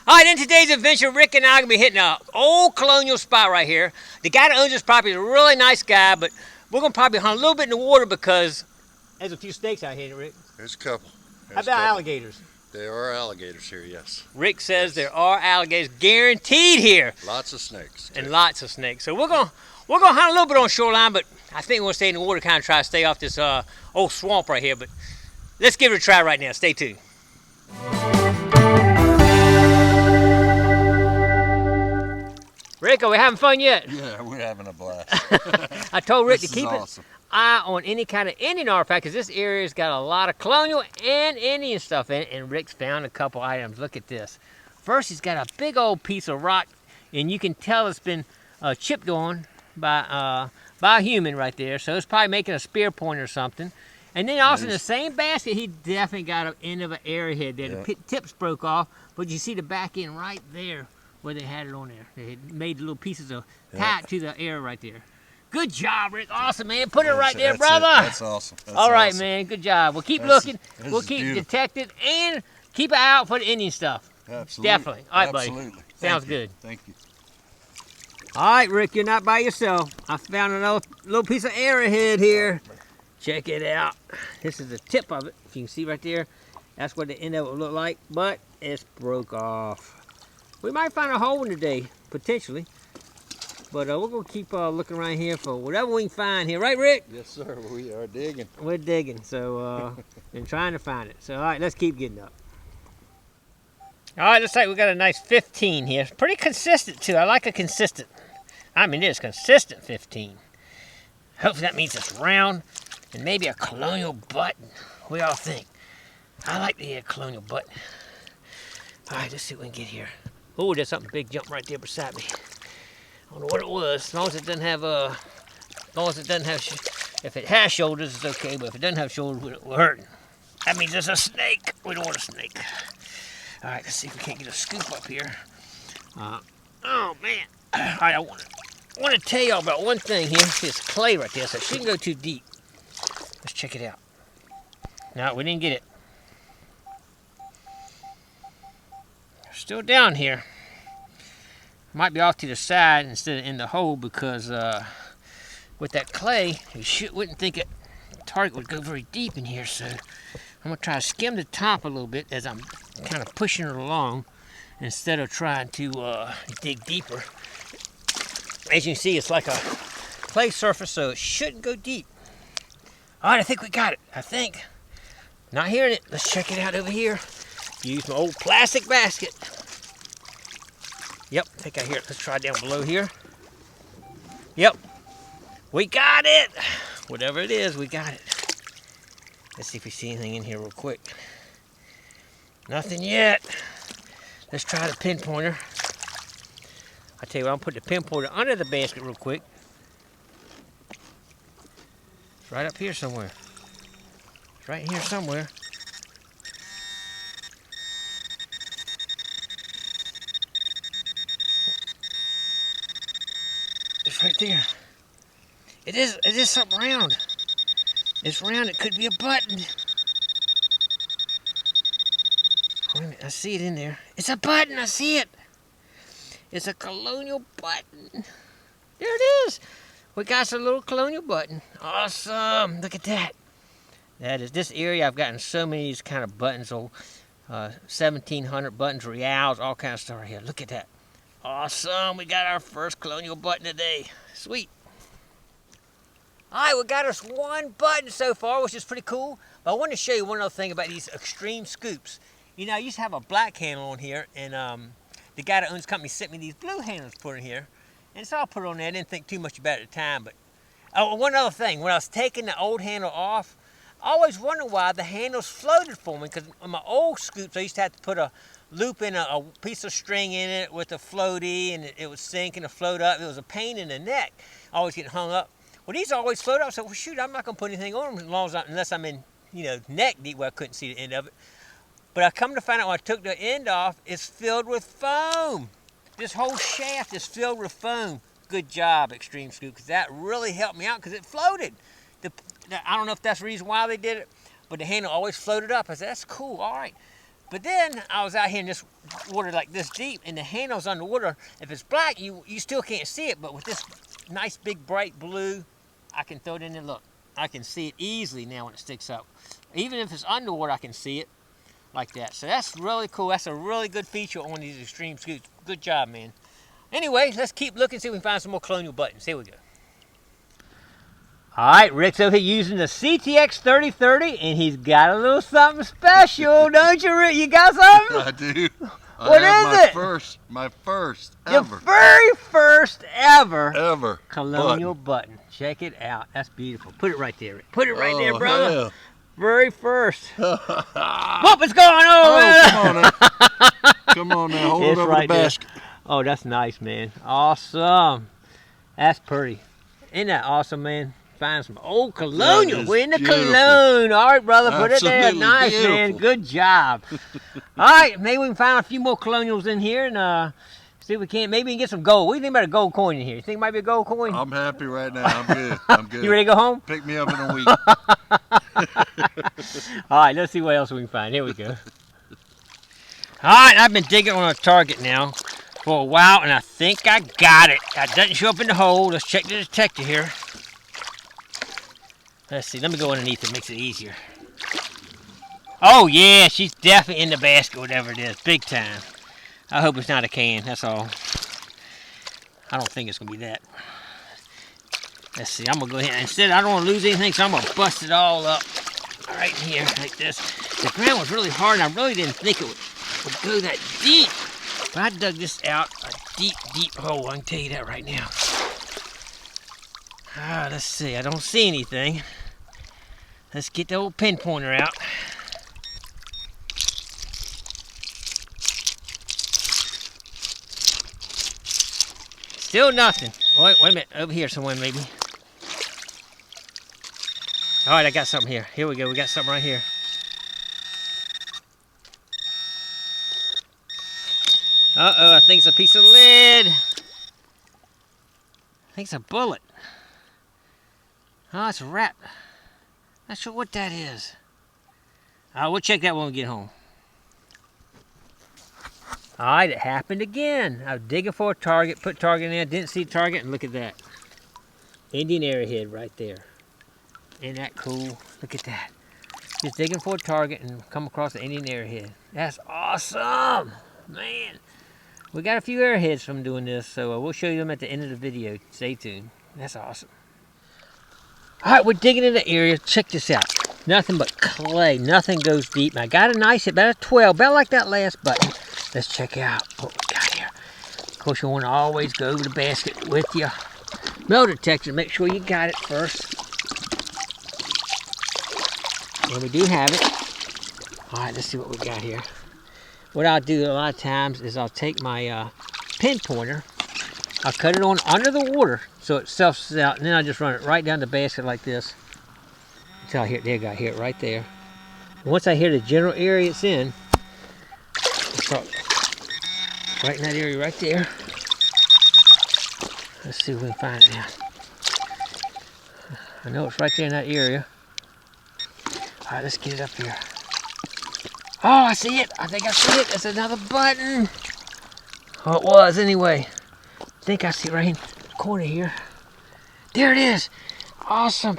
All right, in today's adventure, Rick and I are going to be hitting an old colonial spot right here. The guy that owns this property is a really nice guy, but we're going to probably hunt a little bit in the water because there's a few snakes out here, Rick. There's a couple. How about alligators? There are alligators here, yes. Rick says there are alligators guaranteed here. Lots of snakes. And lots of snakes. So we're gonna hunt a little bit on shoreline, but I think we're gonna stay in the water, kind of try to stay off this old swamp right here. But let's give it a try right now. Stay tuned. Rick, are we having fun yet? Yeah, we're having a blast. I told Rick to This keep is awesome. an eye on any kind of Indian artifact because this area's got a lot of colonial and Indian stuff in it, and Rick's found a couple items. Look at this. First, he's got a big old piece of rock, and you can tell it's been chipped on by a human right there, so it's probably making a spear point or something. And then also in the same basket, he definitely got an end of an arrowhead there. Yep. The tips broke off, but you see the back end right there where they had it on there. They had made little pieces of tied to the arrow right there. Good job, Rick. Awesome, man. Put it right there, brother. That's awesome. All right, man. Good job. We'll keep looking. We'll keep detecting and keep an eye out for the Indian stuff. Absolutely. Definitely. All right, buddy. Absolutely. Sounds good. Thank you. All right, Rick, you're not by yourself. I found another little piece of arrowhead here. Check it out. This is the tip of it. If you can see right there, that's what the end of it will look like, but it's broke off. We might find a hole in today, potentially. But we're going to keep looking around here for whatever we can find here. Right, Rick? Yes, sir. We are digging. We're digging, so, and trying to find it. So, all right, let's keep getting up. All right, looks like we got a nice 15 here. It's pretty consistent, too. I like a consistent. I mean, it's consistent 15. Hopefully that means it's round and maybe a colonial button. What do y'all think? I like the colonial button. All right, let's see what we can get here. Oh, there's something big jump right there beside me. I don't know what it was. As long as it doesn't have if it has shoulders, it's okay. But if it doesn't have shoulders, we're hurting. That means it's a snake. We don't want a snake. All right, let's see if we can't get a scoop up here. Oh man! All right, I want to tell y'all about one thing here. See, it's clay right there, so it shouldn't go too deep. Let's check it out. No, we didn't get it. Still down here. Might be off to the side instead of in the hole because with that clay, you wouldn't think the target would go very deep in here. So I'm gonna try to skim the top a little bit as I'm kind of pushing it along instead of trying to dig deeper. As you can see, it's like a clay surface, so it shouldn't go deep. All right, I think we got it. I think. Not hearing it. Let's check it out over here. Use my old plastic basket. Yep, I think I hear it. Let's try down below here. Yep, we got it. Whatever it is, we got it. Let's see if we see anything in here real quick. Nothing yet. Let's try the pinpointer. I tell you what, I'll put the pinpointer under the basket real quick. It's right up here somewhere. It's right here somewhere. It's right there. It is something round. It's round. It could be a button. Wait a minute. I see it in there. It's a button. I see it. It's a colonial button. There it is. We got a little colonial button. Awesome. Look at that. That is this area. I've gotten so many of these kind of buttons. 1,700 buttons, reals, all kinds of stuff right here. Look at that. Awesome. We got our first colonial button today. Sweet. All right, we got us one button so far, which is pretty cool. But I want to show you one other thing about these extreme scoops. You know, I used to have a black handle on here, and the guy that owns the company sent me these blue handles to put in here. And so I put it on there. I didn't think too much about it at the time. But one other thing, when I was taking the old handle off, I always wondered why the handles floated for me. Because on my old scoops, I used to have to put a loop in a piece of string in it with a floaty, and it would sink and it float up. It was a pain in the neck. Always getting hung up. Well, these always float up. So, well, shoot, I'm not going to put anything on them unless I'm in, neck deep where I couldn't see the end of it. But I come to find out when I took the end off, it's filled with foam. This whole shaft is filled with foam. Good job, Extreme Scoop, because that really helped me out because it floated. I don't know if that's the reason why they did it, but the handle always floated up. I said, that's cool, all right. But then I was out here in this water like this deep, and the handle's underwater. If it's black, you still can't see it, but with this nice big bright blue, I can throw it in there. Look, I can see it easily now when it sticks up. Even if it's underwater, I can see it like that. So that's really cool. That's a really good feature on these extreme scoots. Good job, man. Anyway, let's keep looking, see if we can find some more colonial buttons. Here we go. All right, Rick's over here using the CTX 3030, and he's got a little something special, don't you, Rick? You got something? I do. What is it? My first ever. The very first ever colonial button. Check it out. That's beautiful. Put it right there, Rick. Put it right there, brother. Hell. Very first. What was going on, man? Come on now. Come on now. Hold it over right the basket. there. Oh, that's nice, man. Awesome. That's pretty. Isn't that awesome, man? Find some old colonial. We're in the cologne. All right, brother, put it there. Nice, beautiful. Man. Good job. All right, maybe we can find a few more colonials in here and see if we can. Maybe we can get some gold. What do you think about a gold coin in here? You think it might be a gold coin? I'm happy right now. I'm good. I'm good. You ready to go home? Pick me up in a week. All right, let's see what else we can find. Here we go. All right, I've been digging on a target now for a while, and I think I got it. It doesn't show up in the hole. Let's check the detector here. Let's see. Let me go underneath. It makes it easier. Oh, yeah. She's definitely in the basket, whatever it is. Big time. I hope it's not a can. That's all. I don't think it's going to be that. Let's see. I'm going to go ahead. Instead, I don't want to lose anything, so I'm going to bust it all up right here like this. The ground was really hard, and I really didn't think it would go that deep. But I dug this out a deep, deep hole. I can tell you that right now. Let's see. I don't see anything. Let's get the old pinpointer out. Still nothing. Wait a minute. Over here somewhere, maybe. All right, I got something here. Here we go. We got something right here. Uh-oh, I think it's a piece of lead. I think it's a bullet. Oh, it's a wrap. Not sure what that is. We'll check that when we get home. All right, it happened again. I was digging for a target, put target in there, didn't see target, and look at that. Indian arrowhead right there. Ain't that cool? Look at that. Just digging for a target and come across the Indian arrowhead. That's awesome, man. We got a few arrowheads from doing this, so we'll show you them at the end of the video. Stay tuned. That's awesome. All right, we're digging in the area. Check this out. Nothing but clay. Nothing goes deep. I got a nice hit, about a 12, about like that last button. Let's check out what we got here. Of course, you want to always go over the basket with your metal detector. Make sure you got it first. And we do have it. All right, let's see what we got here. What I'll do a lot of times is I'll take my pinpointer. I'll cut it on under the water so it selfs out, and then I'll just run it right down the basket like this until I hear it. There, I hear it right there. And once I hear the general area it's in, I'll start right in that area right there. Let's see if we can find it now. I know it's right there in that area. All right, let's get it up here. Oh, I see it. I think I see it. That's another button. Oh, it was anyway. I think I see it right in the corner here. There it is. Awesome.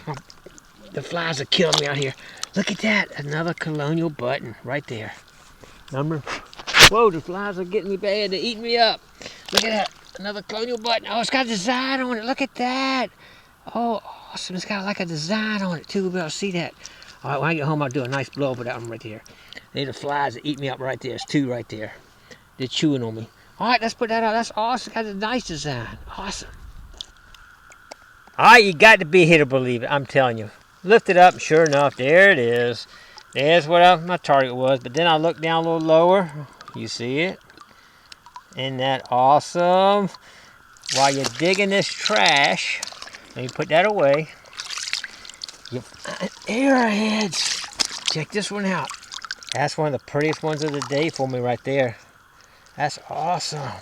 The flies are killing me out here. Look at that. Another colonial button right there. Number. Whoa, the flies are getting me bad. They're eating me up. Look at that. Another colonial button. Oh, it's got a design on it. Look at that. Oh, awesome. It's got like a design on it too. We'll be able to see that. All right, when I get home, I'll do a nice blow up of that one right there. They're the flies that eat me up right there. There's two right there. They're chewing on me. All right, let's put that out. That's awesome. It's got a nice design. Awesome. All right, you got to be here to believe it. I'm telling you. Lift it up, and sure enough, there it is. There's what my target was. But then I look down a little lower. You see it? Isn't that awesome? While you're digging this trash, let me put that away. Arrowheads. Check this one out. That's one of the prettiest ones of the day for me right there. That's awesome.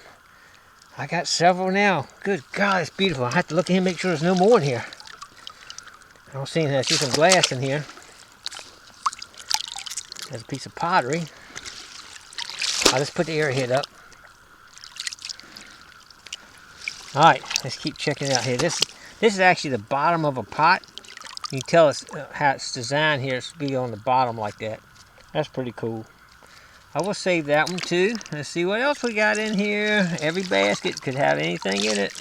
I got several now. Good God, it's beautiful. I have to look in here and make sure there's no more in here. I don't see anything. I see some glass in here. There's a piece of pottery. I'll just put the arrowhead up. Alright, let's keep checking it out here. This is actually the bottom of a pot. You can tell it's how it's designed here. It's to be on the bottom like that. That's pretty cool. I will save that one too. Let's see what else we got in here. Every basket could have anything in it.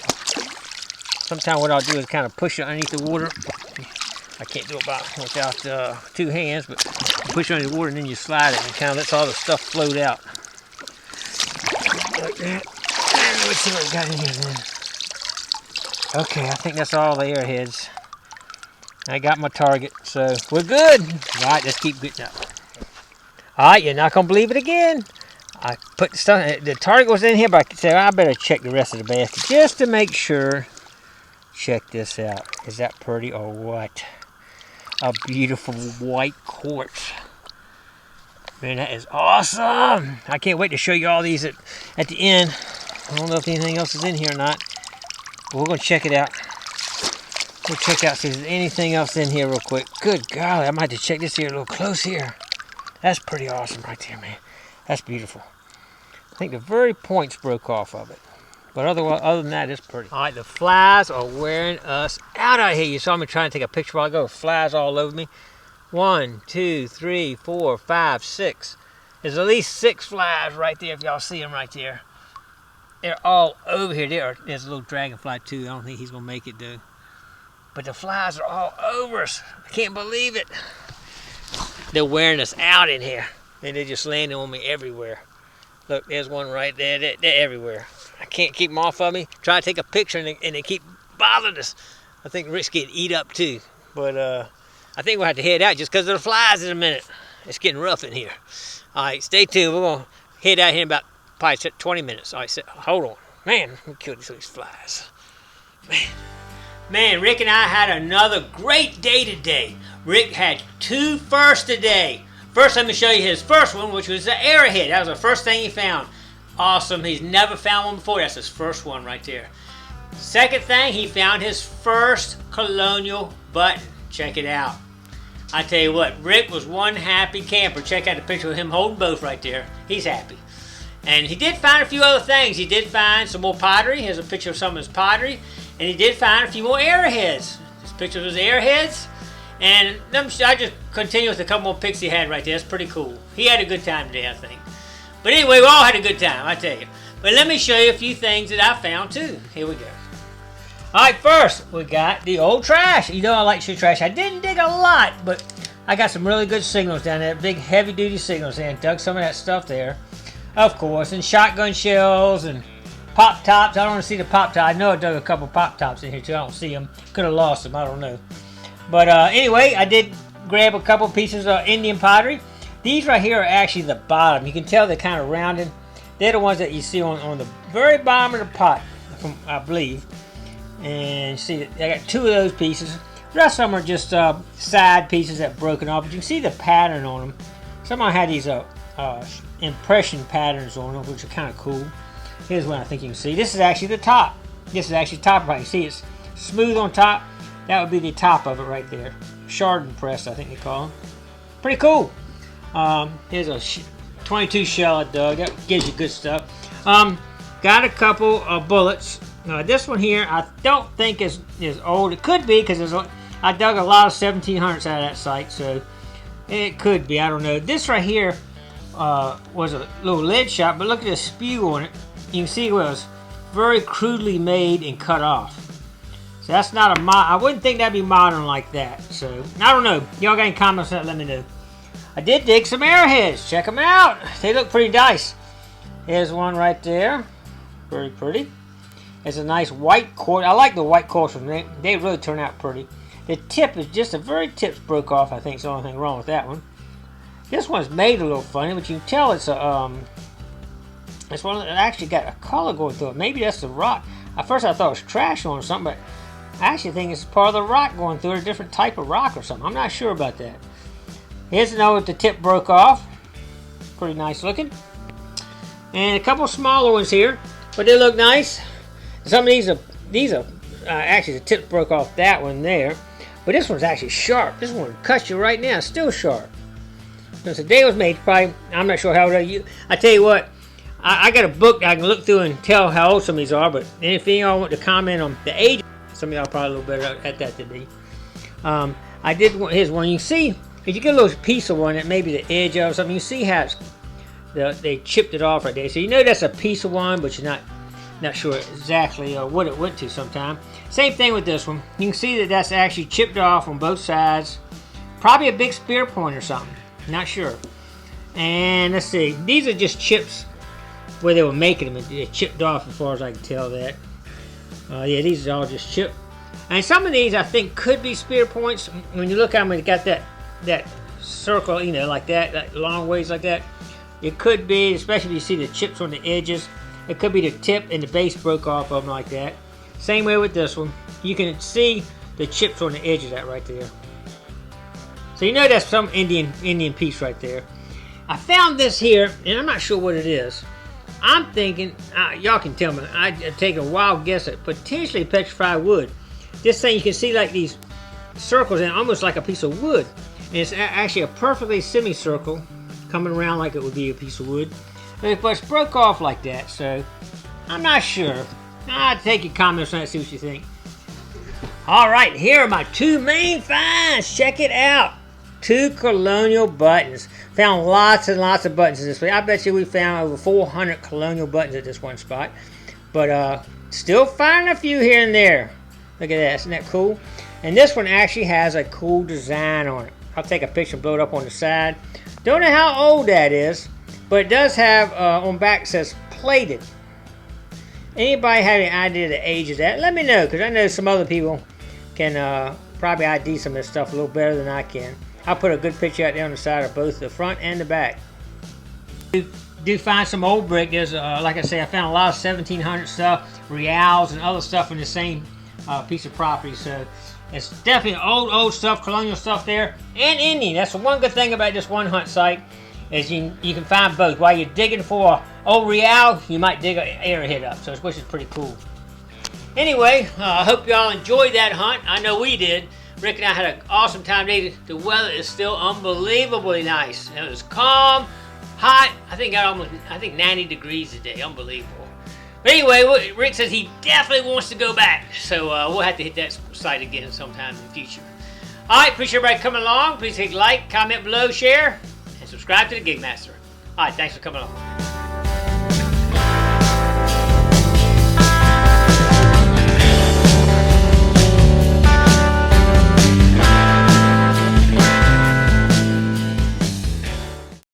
Sometimes what I'll do is kind of push it underneath the water. I can't do it without 2 hands, but you push it under the water and then you slide it and it kind of lets all the stuff float out. Like that. And let's see what we got in here then. Okay, I think that's all the airheads. I got my target, so we're good. Alright, let's keep getting up. Alright, you're not gonna believe it again. I put the stuff, the target was in here, but I said I better check the rest of the basket just to make sure. Check this out. Is that pretty or what? A beautiful white quartz. Man, that is awesome. I can't wait to show you all these at the end. I don't know if anything else is in here or not. But we're going to check it out. We'll check out, see if there's anything else in here real quick. Good golly, I might have to check this here a little close here. That's pretty awesome right there, man. That's beautiful. I think the very points broke off of it. But other than that, it's pretty. All right, the flies are wearing us out here. You saw me trying to take a picture while ago. Flies all over me. 1, 2, 3, 4, 5, 6. There's at least 6 flies right there if y'all see them right there. They're all over here. There's a little dragonfly too. I don't think he's going to make it though. But the flies are all over us. I can't believe it. They're wearing us out in here. And they're just landing on me everywhere. Look, there's one right there. They're everywhere. I can't keep them off of me. Try to take a picture and they keep bothering us. I think Rick's getting eat up too. But I think we'll have to head out just because of the flies in a minute. It's getting rough in here. All right, stay tuned. We're going to head out here in about probably 20 minutes. All right, so, hold on. Man, we killed these flies. Man, Rick and I had another great day today. Rick had 2 firsts today. First, let me show you his first one, which was the arrowhead. That was the first thing he found. Awesome. He's never found one before. That's his first one right there. Second thing, he found his first colonial button. Check it out. I tell you what, Rick was one happy camper. Check out the picture of him holding both right there. He's happy. And he did find a few other things. He did find some more pottery. Here's a picture of some of his pottery. And he did find a few more arrowheads. This picture of his arrowheads. And I just continue with a couple more pics he had right there. That's pretty cool. He had a good time today, I think. But anyway, we all had a good time, I tell you. But let me show you a few things that I found too. Here we go. Alright, first we got the old trash. You know I like to shoot trash. I didn't dig a lot, but I got some really good signals down there. Big heavy duty signals there. And dug some of that stuff there. Of course. And shotgun shells and pop tops. I don't want to see the pop top. I know I dug a couple pop tops in here too. I don't see them. Could have lost them. I don't know. But anyway, I did grab a couple pieces of Indian pottery. These right here are actually the bottom. You can tell they're kind of rounded. They're the ones that you see on the very bottom of the pot, I believe. And see, I got 2 of those pieces. The rest of them are just side pieces that broken off. But you can see the pattern on them. Some of them had these impression patterns on them, which are kind of cool. Here's one I think you can see. This is actually the top. This is actually the top right. You see it's smooth on top. That would be the top of it right there. Chardon press, I think they call them. Pretty cool. Here's a 22 shell I dug. That gives you good stuff. Got a couple of bullets. This one here, I don't think is old. It could be because I dug a lot of 1700s out of that site, so it could be. I don't know. This right here was a little lead shot, but look at the spew on it. You can see it was very crudely made and cut off. So that's not I wouldn't think that'd be modern like that. So I don't know. Y'all got any comments on that? Let me know. I did dig some arrowheads. Check them out. They look pretty nice. Here's one right there. Very pretty. It's a nice white quartz. I like the white quartz ones. They really turn out pretty. The tip is just the very tips broke off. I think it's the only thing wrong with that one. This one's made a little funny, but you can tell it's a it's one that actually got a color going through it. Maybe that's the rock. At first I thought it was trash on or something, but I actually think it's part of the rock going through it, a different type of rock or something. I'm not sure about that. Here's another that the tip broke off. Pretty nice looking. And a couple smaller ones here, but they look nice. Some of these are actually the tip broke off that one there, but this one's actually sharp. This one cuts you right now. It's still sharp. Since the day was made, probably I'm not sure how old you. I tell you what, I got a book that I can look through and tell how old some of these are, but if y'all want to comment on the age, some of y'all are probably a little better at that than me. I did want, here's one. You can see, if you get a little piece of one that maybe the edge of something, you see how they chipped it off right there. So you know that's a piece of one, but you're not sure exactly what it went to sometime. Same thing with this one. You can see that that's actually chipped off on both sides. Probably a big spear point or something. Not sure. And let's see. These are just chips where they were making them. They're chipped off as far as I can tell that. Yeah, these are all just chipped. And some of these I think could be spear points. When you look at them, it got that circle, you know, like that long ways like that. It could be, especially if you see the chips on the edges. It could be the tip and the base broke off of them like that. Same way with this one. You can see the chips on the edge of that right there. So you know that's some Indian piece right there. I found this here, and I'm not sure what it is. I'm thinking, y'all can tell me, I take a wild guess at potentially petrified wood. This thing, you can see like these circles in almost like a piece of wood. And it's actually a perfectly semicircle coming around like it would be a piece of wood. But it's broke off like that, so I'm not sure. I'll take your comments on that, see what you think. Alright, here are my two main finds. Check it out. 2 colonial buttons. Found lots and lots of buttons in this place. I bet you we found over 400 colonial buttons at this one spot. But still finding a few here and there. Look at that, isn't that cool? And this one actually has a cool design on it. I'll take a picture and blow it up on the side. Don't know how old that is, but it does have, on back it says plated. Anybody have any idea the age of that? Let me know, because I know some other people can probably ID some of this stuff a little better than I can. I'll put a good picture out there on the side of both the front and the back. Do find some old brick. There's, like I say, I found a lot of 1700 stuff, reals, and other stuff in the same piece of property. So it's definitely old stuff, colonial stuff there, and Indian. That's the one good thing about this one hunt site, is you can find both. While you're digging for an old real, you might dig an arrowhead up, so which is pretty cool. Anyway, I hope y'all enjoyed that hunt. I know we did. Rick and I had an awesome time today. The weather is still unbelievably nice. It was calm, hot. I think 90 degrees today. Unbelievable. But anyway, Rick says he definitely wants to go back. So we'll have to hit that site again sometime in the future. All right, appreciate everybody coming along. Please hit like, comment below, share, and subscribe to the Gigmaster. All right, thanks for coming along.